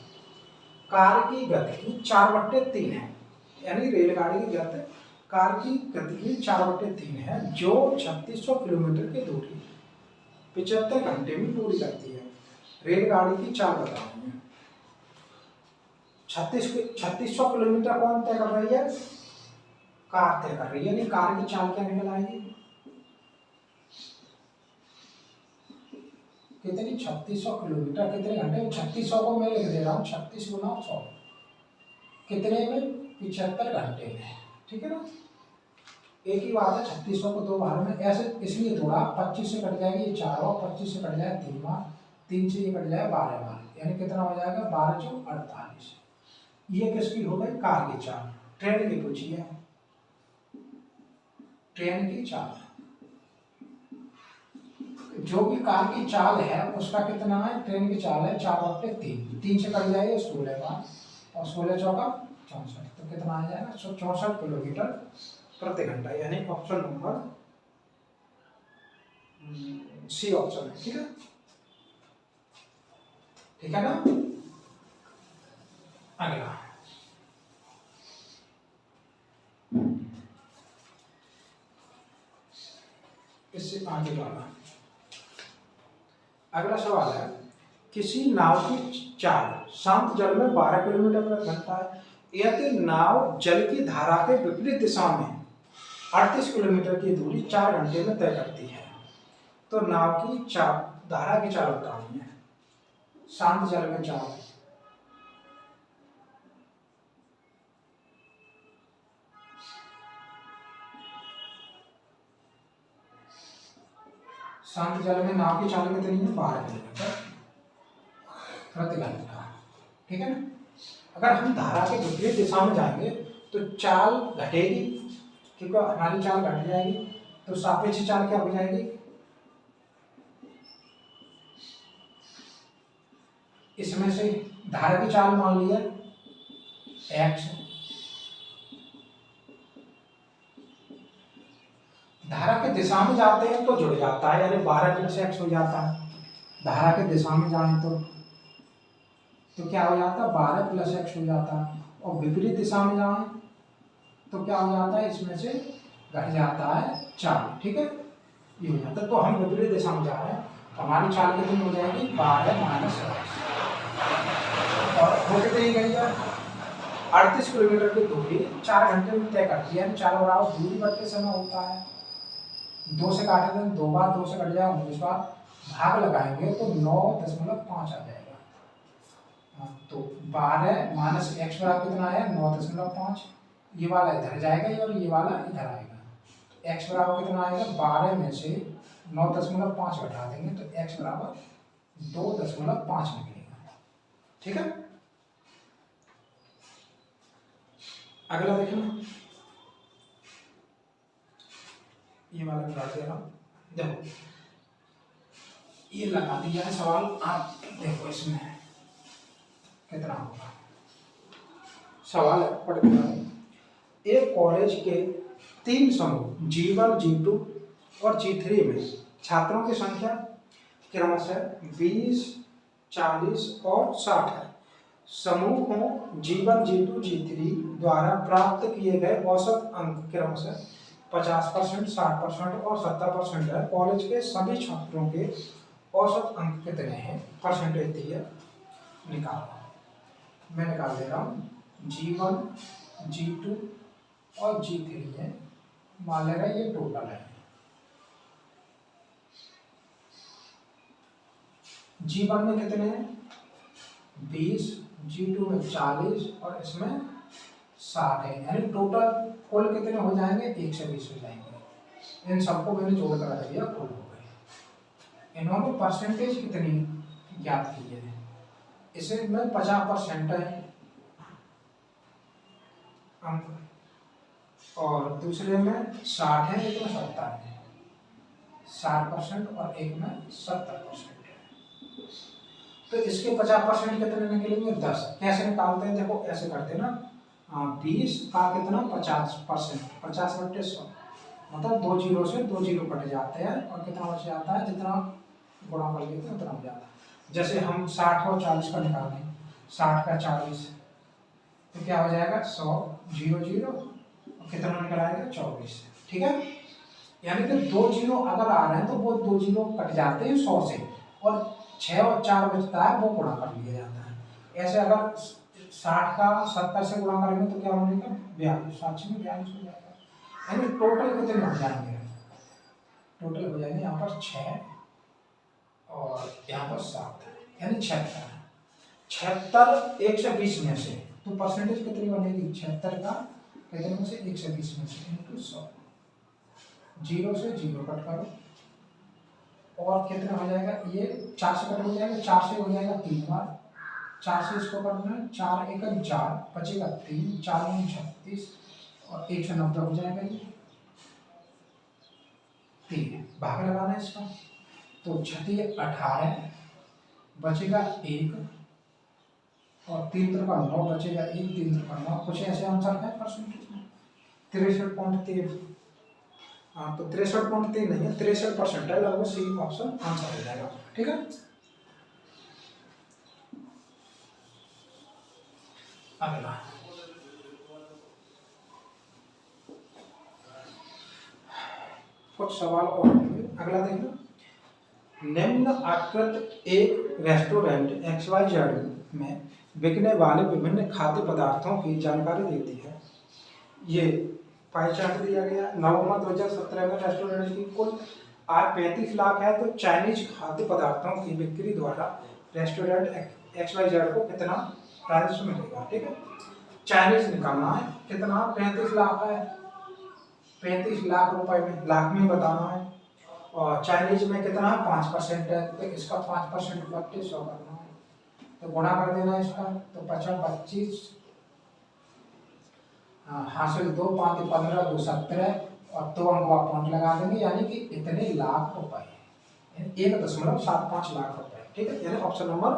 कार की गति की 4/3 है, यानी रेलगाड़ी की गति कार की गति की 4/3 है, जो 3600 किलोमीटर की दूरी 75 घंटे में पूरी करती है। रेलगाड़ी की चाल बतानी है। 3600 किलोमीटर कौन तय कर रही है, कार तय कर रही है, यानी कार की चाल क्या निकल आएगी, कितनी, 3600 किलोमीटर कितने घंटे, 3600 को मैं लिख दे रहा हूँ 36 गुना 100, कितने में, 75 घंटे में। ठीक है ना, एक ही बात है, 3600 को 2 बार में ऐसे इसलिए तोड़ा, 25 से कट जाएगी ये 4 बार, 25 से कट जाए 3 बार, 3 से ये कट जाएगा 12 12, यानी कितना हो जाएगा 12 चौक 48। ये किसकी हो गई? कार की चाल। ट्रेन की पूछिए, ट्रेन की चाल। जो भी कार की चाल है उसका कितना है? ट्रेन की चाल है 4/3, 3 से कट जाएगा 16 बार, और 16 चौका 64, तो कितना आ जाएगा? 64 किलोमीटर प्रति घंटा, यानी ऑप्शन नंबर सी ऑप्शन है। ठीक है, ठीक है ना। अगला इससे आगे वाला अगला सवाल है, किसी नाव की चाल शांत जल में 12 किलोमीटर प्रति घंटा है, यदि नाव जल की धारा के विपरीत दिशा में 38 किलोमीटर की दूरी 4 घंटे में तय करती है, तो नाव की चाल धारा की चाल बतानी है। शांत जल में चाल, शांत जल में नाव की चाल कितनी है? 12 किलोमीटर प्रति घंटा। ठीक है ना। अगर हम धारा के विपरीत दिशा में जाएंगे तो चाल घटेगी, क्योंकि हमारी चाल घट जाएगी, तो सापेक्ष चाल क्या हो जाएगी? इसमें से धारा की चाल मान लिया x, धारा के दिशा में जाते हैं तो जुड़ जाता है, यानी 12 प्लस x हो जाता है। धारा के दिशा में जाएं तो क्या हो जाता है? 12 प्लस x हो जाता है, और विपरीत दिशा में जाएं तो क्या हो जाता है? इसमें से घट जाता है 4। ठीक है, ये हो जाता है। तो हम विपरीत दिशा में जा रहे हैं, हमारी चाल कितनी हो जाएगी? 12 माइनस x, और वो कितनी गई है? 38 किलोमीटर की दूरी 4 घंटे में तय करती है, 4 बराबर दूरी बढ़ते समय होता है। 2 से काटे दें, 2 बार 2 से कट जाएगा, 19 बार भाग लगाएंगे तो 9.5 आ जाएगा। तो 12 माइनस एक्स बराबर कितना है? 9.5। ये वाला इधर जाएगा और ये वाला इधर आएगा, तो एक्स बराबर कितना आएगा? 12 में से 9.5 घटा देंगे तो एक्स बराबर 2.5 निकलेगा। ठीक है, अगला देखना, ये वाला काट दे रहा हूं। देखो ये लगा दिया है सवाल, आप देखो इसमें कितना होगा। सवाल है, पढ़ के एक कॉलेज के 3 समूह G1, G2 और G3 में छात्रों की संख्या क्रमशः 20, 40 और 60 है। समूहों G1, G2, G3 द्वारा प्राप्त किए गए औसत अंक क्रमशः 50%, 60% और 70% है। कॉलेज के सभी छात्रों के औसत अंक कितने हैं? परसेंटेज दिए, निकालो। मैं निकाल दे रहा हूँ। G1, G2 और G3 है, मान लेगा ये टोटल है। G1 में कितने हैं? 20, G2 में 40 और इसमें 60 है, यानी टोटल कुल कितने हो जाएंगे? 120 हो जाएंगे। इन सबको मैंने जोड़ कर रख दिया, कुल हो गए। इन्होंने परसेंटेज कितनी ज्ञात की है? इसमें 50% है अंक, और दूसरे में 60 है, एक में 70 है। 60% और एक में 70% है, तो इसके 50% कितने निकलेंगे? 10। कैसे निकालते हैं? देखो ऐसे करते हैं ना, 20 का कितना? 50%, 50/100, मतलब 2 जीरो से 2 जीरो कट जाते हैं, और कितना बच जाता है? जितना गुणा कर लेते हैं उतना हो जाता है। जैसे हम 60 और 40 का निकालें, 60 का 40 तो क्या हो जाएगा? 100, 0 0, और कितना निकल आएगा? 24। ठीक है, यानी कि 2 जीरो अगर आ रहे हैं तो वो 2 जीरो कट जाते हैं 100 से, और 6 और 4 बचता है वो गुणा कर लिया जाता है। ऐसे अगर 60 का 70 से गुणा करेंगे तो क्या होने का? 42, 7 में 42 हो जाएगा। यानी टोटल कितने हो जाएंगे? टोटल हो जाएंगे यहाँ पर 6 और यहाँ पर 7, यानी 76। 76 120 में से, तो परसेंटेज कितनी बनेगी? 76 का कितने में से? 120 में से इंटू 100, 0 से 0 कट करो, और कितना हो जाएगा, ये 4 से कट हो जाएगा, 4 से हो जाएगा 3 बार, 4 से इसको करना है, 4 एकम 4 बचेगा 3, 4 में 36 और 190 हो जाएगा ये 3, भाग लगाना है इसका, तो 36 18 बचेगा 1 और 3 का 9 बचेगा 1, 3 का 9, कुछ ऐसे आंसर है परसेंटेज में 63.3। हाँ तो 63.3 नहीं है, 63% है, लगभग सी ऑप्शन आंसर हो जाएगा। ठीक है, अगला कुछ सवाल और अगला देखना। निम्न आकृत एक रेस्टोरेंट XYZ में बिकने वाले विभिन्न खाद्य पदार्थों की जानकारी देती है। ये पाई चार्ट दिया गया। नवंबर 2017 में रेस्टोरेंट की कुल आय 35 लाख है, तो चाइनीज खाद्य पदार्थों की बिक्री द्वारा रेस्टोरेंट XYZ को कितना राजस्व मिलेगा। ठीक है, चाइनीज निकालना है, कितना 35 लाख है, 35 लाख रुपए में, लाख में बताना है, और चाइनीज में कितना 5% है, तो इसका 5% 3200 करना है, तो गुणा कर देना इसका, तो 25 हासिल 2 5 15 2 17 और 2 अंक का पॉइंट लगा देंगे, यानी कि इतने लाख रुपए, 1.75 लाख रुपए। ठीक है, यानी ऑप्शन नंबर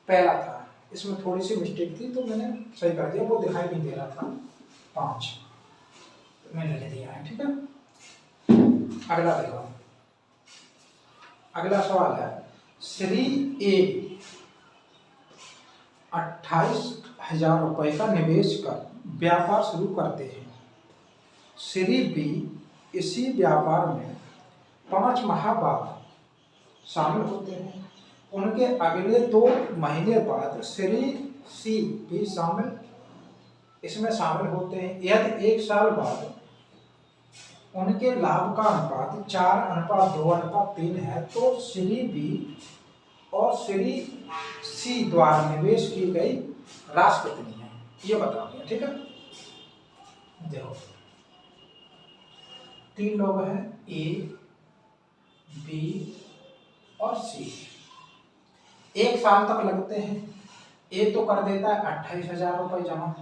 पहला था, इसमें थोड़ी सी मिस्टेक थी तो मैंने सही कर दिया, वो दिखाई नहीं दे रहा था 5, तो मैंने ले दिया है। ठीक है, अगला देखो, अगला सवाल है, श्री ए 28,000 रुपए का निवेश कर व्यापार शुरू करते हैं। श्री बी इसी व्यापार में 5 माह बाद शामिल होते हैं। उनके अगले 2 महीने बाद श्री सी भी इसमें शामिल होते हैं। यदि 1 साल बाद उनके लाभ का अनुपात 4:2:3 है, तो श्री बी और श्री सी द्वारा निवेश की गई राशि कितनी है, ये बताओगे। ठीक है, देखो 3 लोग हैं, ए बी और सी, 1 साल तक लगते हैं। ए तो कर देता है 28,000 रुपये जमा,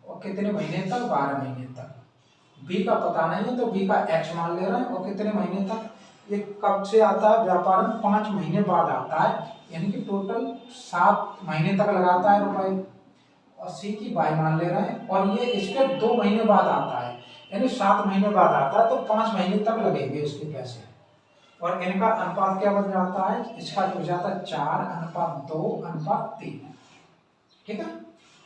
और कितने महीने तक, 12 महीने तक। बी का पता नहीं है तो बी का एक्स मान ले रहे हैं, और कितने महीने तक, ये कब से आता है व्यापार में, 5 महीने बाद आता है, यानी कि टोटल 7 महीने तक लगाता है रुपए, और सी की बाई मान ले रहे हैं, और ये इसके 2 महीने बाद आता है, यानी 7 महीने बाद आता है, तो 5 महीने तक लगेंगे इसके पैसे, और इनका अनुपात क्या बन जाता है, इसका हो जाता है 4:2:3। ठीक है,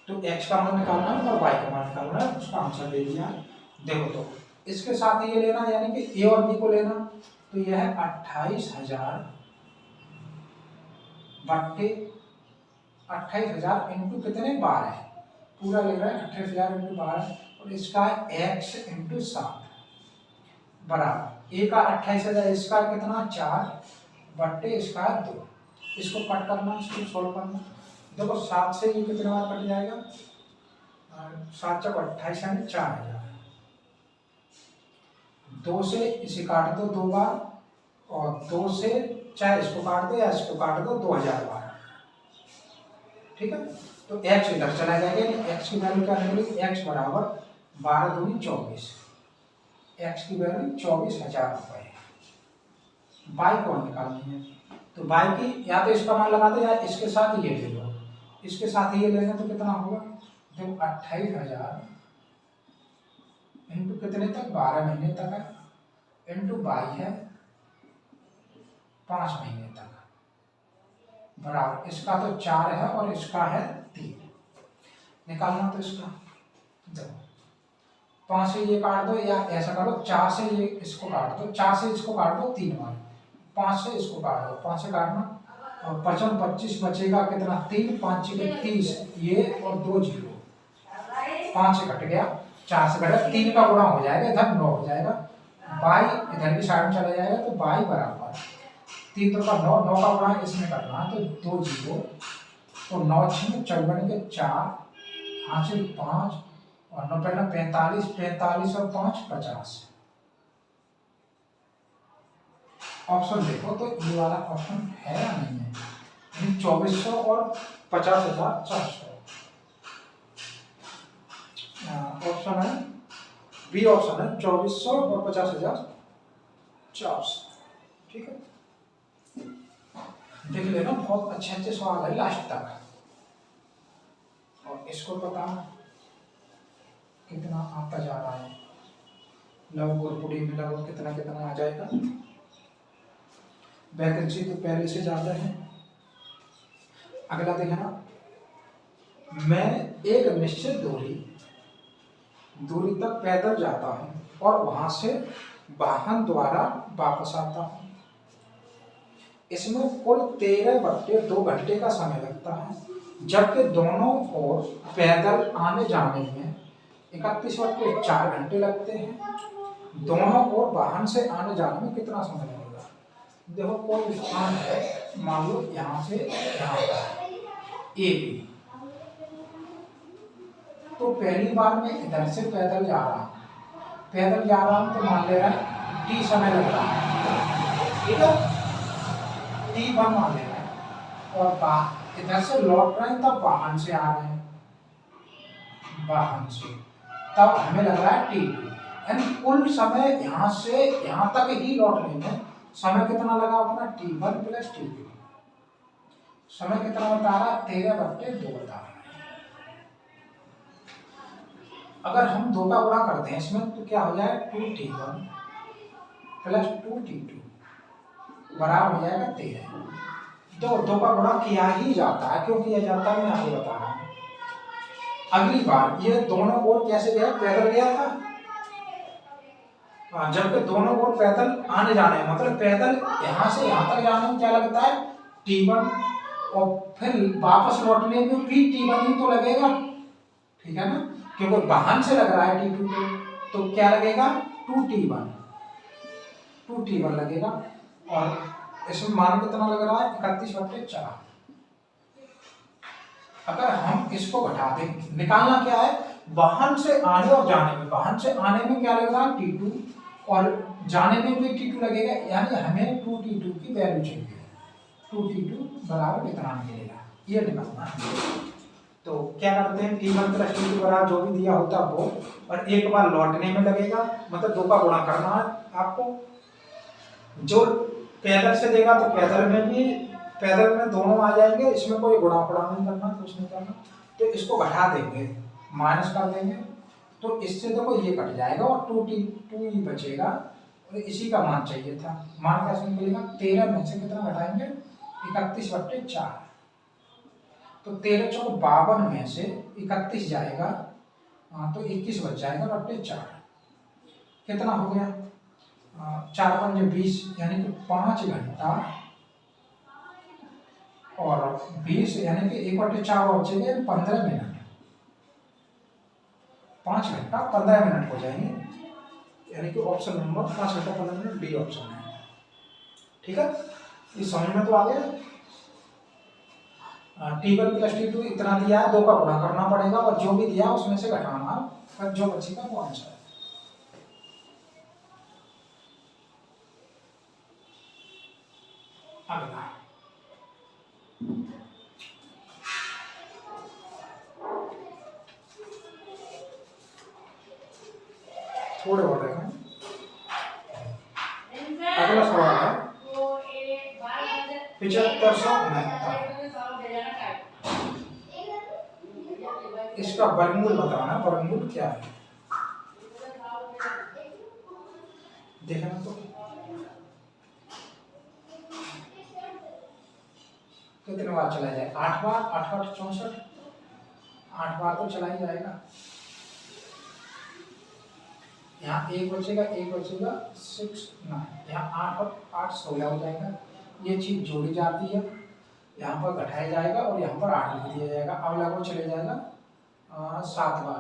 तो x का मान निकालना है और y का मान निकालना है, उसका आंसर दे दिया। देखो तो इसके साथ ये लेना, यानी कि ए और बी को लेना, तो यह है 28,000 बट्टे 28,000 इंटू कितने 12 है, पूरा ले रहा है 28,000 इंटू 12, और इसका x इंटू 7 बराबर, ए का 28,000, इसका कितना 4 बट्टे इसका 2, इसको कट करना, इसको सोल्व करना। देखो 7 से ये कितने बार कट जाएगा, 7 चौक 28 यानी 4,000, 2 से इसे काट दो 2 बार, और 2 से चाहे इसको काट दो या इसको काट दो 2,000 बार। ठीक है, तो x इधर चला जाएगा, x की वैल्यू क्या निकलेगी, x बराबर 12 दूनी 24, x की वैल्यू 24,000 रुपये। बाई को निकालनी है, तो बाई की या तो इसका मान लगा दो या इसके साथ ये ले लो, इसके साथ ये लेंगे तो कितना होगा, देखो 28,000 इंटू कितने तक, 12 महीने तक है, इंटू 22 है 5 महीने तक, बराबर इसका तो 4 है और इसका है 3, निकालना तो इसका, देखो 5 से ये काट दो या ऐसा करो, 4 से ये इसको काट दो, 4 से इसको काट दो 3 बार, 5 से इसको काट दो, 5 से काटना, और 55 25 बचेगा कितना 3, 5 के 30, ये और 2 0, 5 से कट गया, 4 से कटा, 3 का गुणा हो जाएगा, इधर 9 हो जाएगा, बाई इधर की साइड में चला जाएगा, तो बाई बराबर 3 तो का 9, 9 का गुणा इसमें करना है, तो 2 0, तो 9 6 54 के 4 हासिल 5, और 9 45, 45 और 5 50, ऑप्शन देखो तो ये वाला ऑप्शन है या नहीं है, 2400 और 50,400। ऑप्शन है बी, ऑप्शन है 2400 और 50,400। ठीक है, देख लेना, बहुत अच्छे अच्छे सवाल है लास्ट तक। और इसको बताना कितना आता जा रहा है, लव और पुड़ी में लगभग कितना कितना आ जाएगा। वैकेंसी तो पहले से ज्यादा है। अगला देखना, मैं एक निश्चित दूरी तक पैदल जाता हूँ और वहां से वाहन द्वारा वापस आता हूँ। इसमें कुल 13/2 घंटे का समय लगता है, जबकि दोनों ओर पैदल आने जाने में 31/4 घंटे लगते हैं। दोनों ओर वाहन से आने जाने में कितना समय लगेगा? देखो कोई स्थान है, मान लो यहाँ से यहाँ का ए बी, तो पहली बार मैं इधर से पैदल जा रहा हूँ, तो मान ले रहा है टी समय लग रहा है, ठीक है, T1 मान ले रहा है। और इधर से लौट रहे हैं तब वाहन से आ रहे हैं, तब हमें लग रहा है T2। यानी कुल समय यहाँ से यहाँ तक ही लौटने में समय कितना लगा अपना, T1 + T2। समय कितना बता रहा है, 13/2 बता रहा है। अगर हम 2 का गुणा करते हैं इसमें तो क्या हो जाए, 2T1 + 2T2 बराबर हो जाएगा 13। तो 2 का गुणा किया ही जाता है, क्यों किया जाता है मैं आपको बता रहा हूँ। अगली बार ये दोनों ओर कैसे गया, पैदल गया था, जबकि दोनों ओर पैदल आने जाने मतलब पैदल यहाँ से यहाँ तक जाने में क्या लगता है, T1, और फिर वापस लौटने में भी T1 ही तो लगेगा, ठीक है ना, क्योंकि वाहन से लग रहा है T2 पे, तो क्या लगेगा 2T1 लगेगा। और इसमें मान कितना लग रहा है, 31/4। अगर हम इसको घटा दें, निकालना क्या है, वाहन से आने और जाने में, वाहन से आने में क्या लग रहा है T2 और जाने में भी T2 लगेगा, यानी हमें 2T2 की वैल्यू चाहिए, 2T2 बराबर कितना मिलेगा ये निकालना है। तो क्या करते हैं, T1 + T2 बराबर जो भी दिया होता है वो, और एक बार लौटने में लगेगा, मतलब 2 का गुणा करना है आपको। जो पैदल से देगा तो पैदल में दोनों आ जाएंगे, इसमें कोई गुणा फड़ा नहीं करना, कुछ नहीं करना। तो इसको घटा देंगे, माइनस कर देंगे, तो इससे देखो ये कट जाएगा और 2T2 ही बचेगा, और इसी का मान चाहिए था। मान कैसे निकलेगा, 13 में से कितना घटाएंगे, 31/4, तो 13 × 52 में से 31 जाएगा, तो 21 बच जाएगा बट्टे 4। कितना हो गया, 4 × 5 = 20, यानी कि 5 घंटा और 20 यानी कि 1/4 बचेंगे 15 मिनट, 5 घंटा 15 मिनट हो जाएंगे, यानी कि ऑप्शन नंबर 5 घंटा 15 मिनट डी ऑप्शन है। ठीक है, इस समझ में तो आ गया। T1 + T2 इतना दिया है, 2 का गुणा करना पड़ेगा और जो भी दिया उसमें से घटाना, फिर जो बचेगा वो आंसर है। अगला थोड़े और देखें। अगला सवाल है 7569, इसका वर्गमूल बताना, वर्गमूल क्या है देखना। तो कितने बार चला जाए, 8 बार, 8 × 8 = 64, 8 बार तो चला ही जाएगा। यहाँ एक बचेगा 6 9, यहाँ 8 और 8 16 हो जाएगा। ये चीज जोड़ी जाती है, यहाँ पर घटाया जाएगा और यहाँ पर 8 लिख दिया जाएगा। अब लगभग चले जाएगा 7 बार,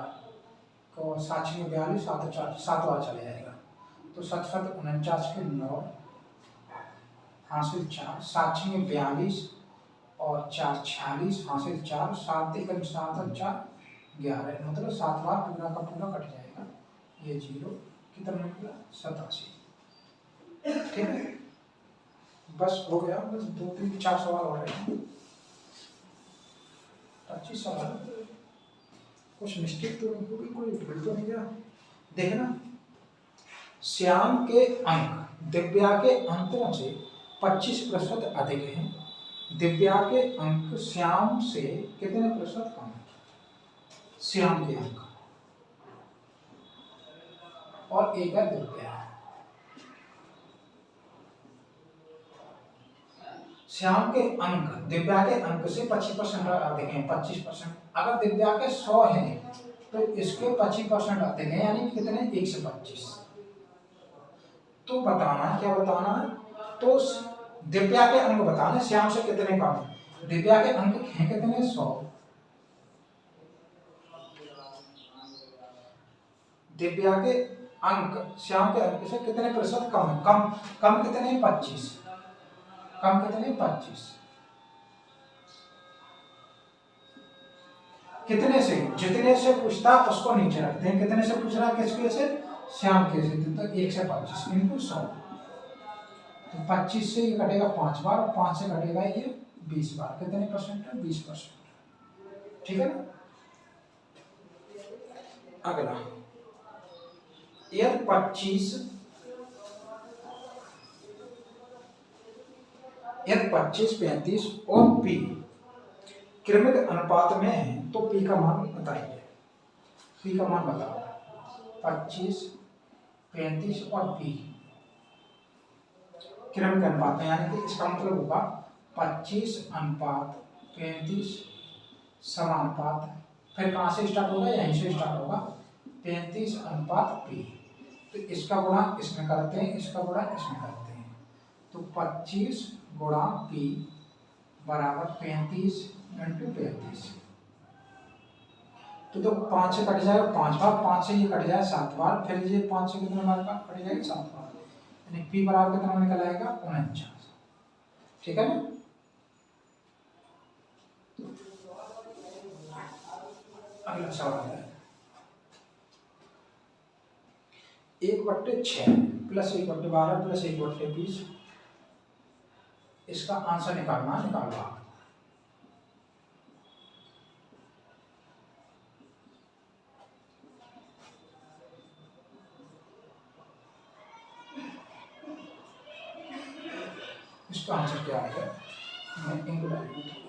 तो 7 × 42, 7 × 4 7 बार चले जाएगा। तो 7 × 7 = 49 के 9 हासिल 4, 7 × 6 = 42 और 4 × 46 हासिल 4, 7 × 1 = 7 और 4 11, मतलब 7 बार पूरा का पूरा कट जाएगा। ये 0 कितना निकला, 87। ठीक है, बस हो गया, बस 2 3 4 सवाल हो रहे हैं, 25 सवाल। कुछ मिस्टेक तो नहीं होगी, कोई भूल तो नहीं गया। देखना, श्याम के अंक दिव्या के अंकों से 25% अधिक हैं, दिव्या के अंक श्याम से कितने प्रतिशत कम है? श्याम के अंक और एक है दिव्या। श्याम के अंक दिव्या के अंक से 25% अधिक हैं, 25%। अगर दिव्या के 100 हैं तो इसके 25% अधिक हैं, यानी कितने? 1 से 25। तो बताना है, क्या बताना है? तो दिव्या के अंक बताने, श्याम से कितने कम है। दिव्या के अंक हैं कितने? 100। दिव्या के अंक श्याम के अंक से कितने प्रतिशत कम है? कम कम कितने? 25। कम कितने? 25। कितने से? जितने से पूछता उसको नीचे रखते हैं। कितने से पूछ रहा है? किसके से? श्याम के से। तो 1 से 25 इनटू 100। तो 25 से ये कटेगा 5 बार और 5 से कटेगा ये 20 बार। कितने परसेंट है? 20%। ठीक है ना। अगला, यदि 25 35 और P क्रमिक अनुपात में है तो P का मान बताइए। P का मान बताओ। 25 35 और P क्रमिक अनुपात में, यानी कि इसका मतलब होगा 25 अनुपात 35 समानुपात, फिर कहाँ से स्टार्ट होगा? यहीं से स्टार्ट होगा। 35 अनुपात P, तो इसका गुणा इसमें करते हैं, इसका गुणा इसमें करते हैं। तो 25 गुणा P बराबर 35 इंटू 35। तो 5 से कट जाएगा 5 बार, 5 से ये कट जाए 7 बार, फिर ये 5 से कितने बार का कट जाएगा? 7 बार, यानी P बराबर कितना निकल आएगा? 49। ठीक है ना। अगला सवाल है 1/6 प्लस 1/12 प्लस 1/20, इसका आंसर निकालना। निकालना इसका आंसर क्या है? मैं इनको डालूंगा।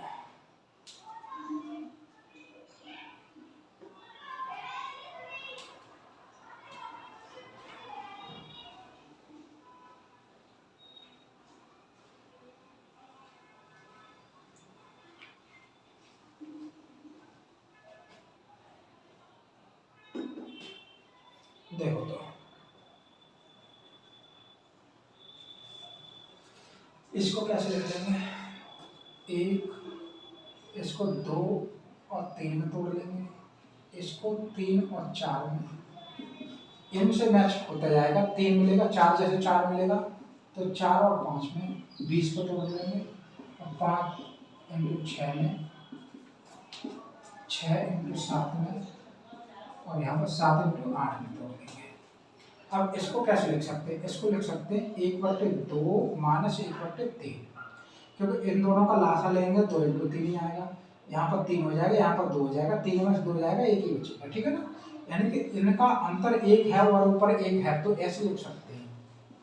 देखो तो इसको कैसे लिख देंगे? 1, इसको 2 और 3 में तोड़ लेंगे, इसको 3 और 4 में, इनसे मैच होता जाएगा। 3 मिलेगा, 4 जैसे 4 मिलेगा, तो 4 और 5 में 20 को तोड़ लेंगे, और 5 इंटू 6 में, 6 इंटू 7 में, और यहाँ पर 7 इंटू 8 में तोड़ देंगे। अब इसको कैसे लिख सकते हैं? इसको लिख सकते हैं 1/2 माइनस 1/3, क्योंकि इन दोनों का लासा लेंगे 2 इंटू 3 ही आएगा। यहाँ पर 3 हो जाएगा, यहाँ पर 2 हो जाएगा, 3 में से 2 जाएगा, 1 ही बचेगा। ठीक है ना। यानी कि इनका अंतर 1 है और ऊपर 1 है, तो ऐसे लिख सकते हैं।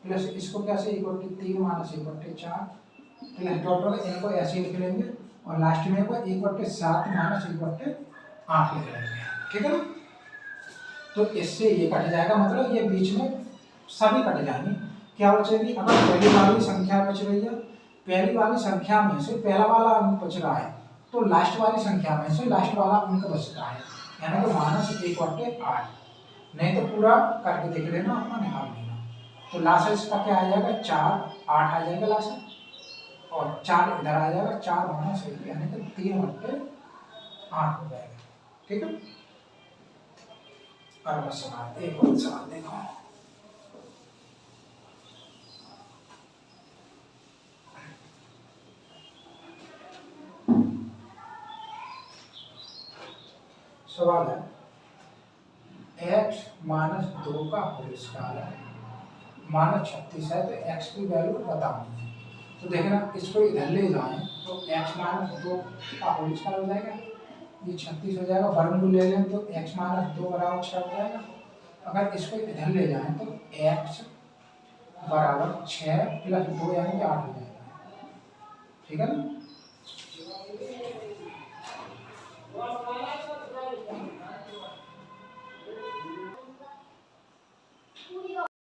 प्लस इसको कैसे? 1/3 माइनस 1/4 प्लस टोटल इनको ऐसे लिख लेंगे, और लास्ट में को 1/7 माइनस 1/8 लिख लेंगे। ठीक है ना। तो इससे ये कट जाएगा, मतलब ये बीच में सभी कट जाएंगे। क्या बचेगी? अगर पहली वाली संख्या बच रही है, पहली वाली संख्या में से पहला वाला अंक बच रहा है, तो लास्ट वाली संख्या में से लास्ट वाला अंक बचता है, यानी कि माइनस 1/8। नहीं तो पूरा करके देख लेना, अपना निकाल लेना। तो लास्ट इसका क्या आ जाएगा? 4 8 आ जाएगा लास्ट, और 4 इधर आ जाएगा, 4 माइनस 1 यानी कि 3/8 हो जाएगा। ठीक है। अगला सवाल, एक और सवाल देखो। सवाल है x माइनस 2 का होल स्क्वायर माइनस 36 है, तो x की वैल्यू बताओ। तो देखना इसको इधर ले जाएं तो x माइनस 2 का होल स्क्वायर हो जाएगा, ये 36 हो जाएगा। वर्गमूल ले लें तो x माइनस 2 बराबर 6 हो जाएगा। अगर इसको इधर ले जाएं तो x बराबर 6 प्लस 2 यानी कि 8 हो जाएगा। ठीक है ना।